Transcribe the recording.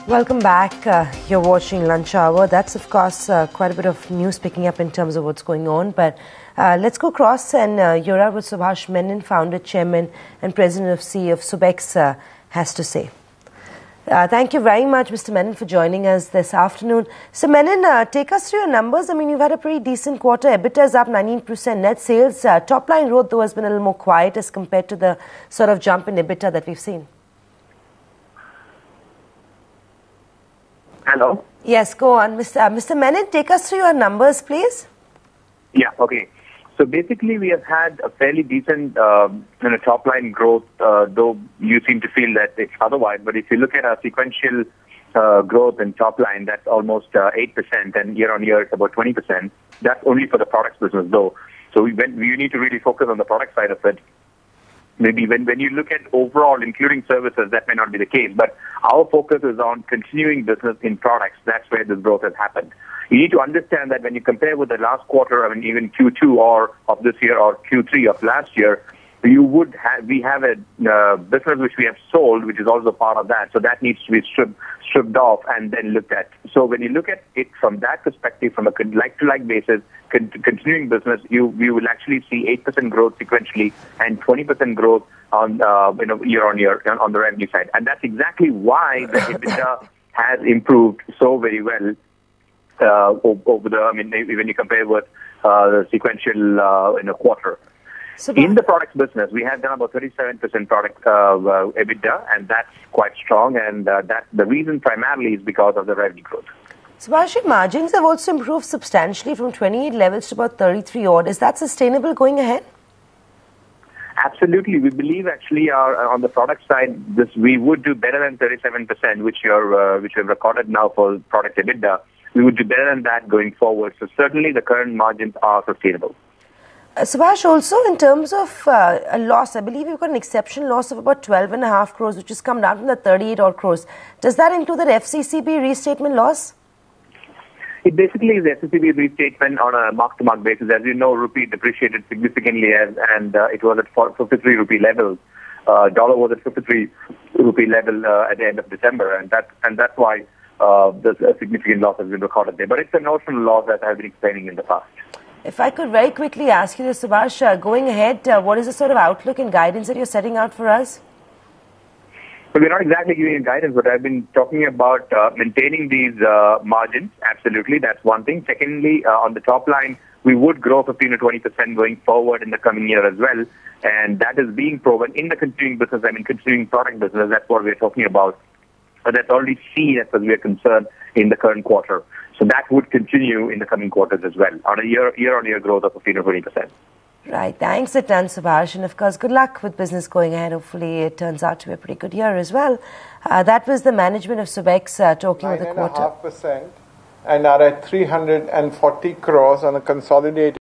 Welcome back. You're watching Lunch Hour. That's, of course, quite a bit of news picking up in terms of what's going on. But let's go across and hear out what Subash Menon, founder, chairman and president of CEO of Subex, has to say. Thank you very much, Mr. Menon, for joining us this afternoon. So, Menon, take us through your numbers. I mean, you've had a pretty decent quarter. EBITDA is up 19%. Net sales, top-line growth, though, has been a little more quiet as compared to the sort of jump in EBITDA that we've seen. Hello? Yes, go on. Mr. Menon, take us through your numbers, please. Yeah, okay. So basically, we have had a fairly decent top-line growth, though you seem to feel that it's otherwise. But if you look at our sequential growth in top-line, that's almost 8%, and year-on-year it's about 20%. That's only for the products business, though. So we need to really focus on the product side of it. Maybe when you look at overall, including services, that may not be the case. But our focus is on continuing business in products. That's where this growth has happened. You need to understand that when you compare with the last quarter, I mean, even Q2 of this year or Q3 of last year, we have a business which we have sold, which is also part of that. So that needs to be stripped off and then looked at. So when you look at it from that perspective, from a like-to-like basis, continuing business, we will actually see 8% growth sequentially and 20% growth on year-on-year on the revenue side. And that's exactly why the EBITDA has improved so very well over the. I mean, when you compare with the sequential in a quarter. In the products business, we have done about 37% product EBITDA, and that's quite strong. And the reason primarily is because of the revenue growth. Subash, margins have also improved substantially from 28 levels to about 33 odd. Is that sustainable going ahead? Absolutely. We believe actually on the product side, we would do better than 37%, which we've recorded now for product EBITDA. We would do better than that going forward. So certainly the current margins are sustainable. Subash, also in terms of a loss, I believe you've got an exceptional loss of about 12.5 crores, which has come down from the 38 odd crores. Does that include the FCCB restatement loss? It basically is the FCCB restatement on a mark-to-market basis. As you know, rupee depreciated significantly, and it was at 53 rupee level. Dollar was at 53 rupee level at the end of December, and that's why there's a significant loss has been recorded there. But it's a notional loss that I've been explaining in the past. If I could very quickly ask you this, Subash, going ahead, what is the sort of outlook and guidance that you're setting out for us? So we're not exactly giving you guidance, but I've been talking about maintaining these margins. Absolutely, that's one thing. Secondly, on the top line, we would grow 15 to 20% going forward in the coming year as well. And that is being proven in the continuing business, continuing product business. That's what we're talking about. But that's already seen as far as we are concerned in the current quarter. So that would continue in the coming quarters as well, on a year-on-year growth of 15 to 20%. Right. Thanks a ton, Subash. And of course, good luck with business going ahead. Hopefully, it turns out to be a pretty good year as well. That was the management of Subex talking with the quarter. 9.5% and are at 340 crores on a consolidated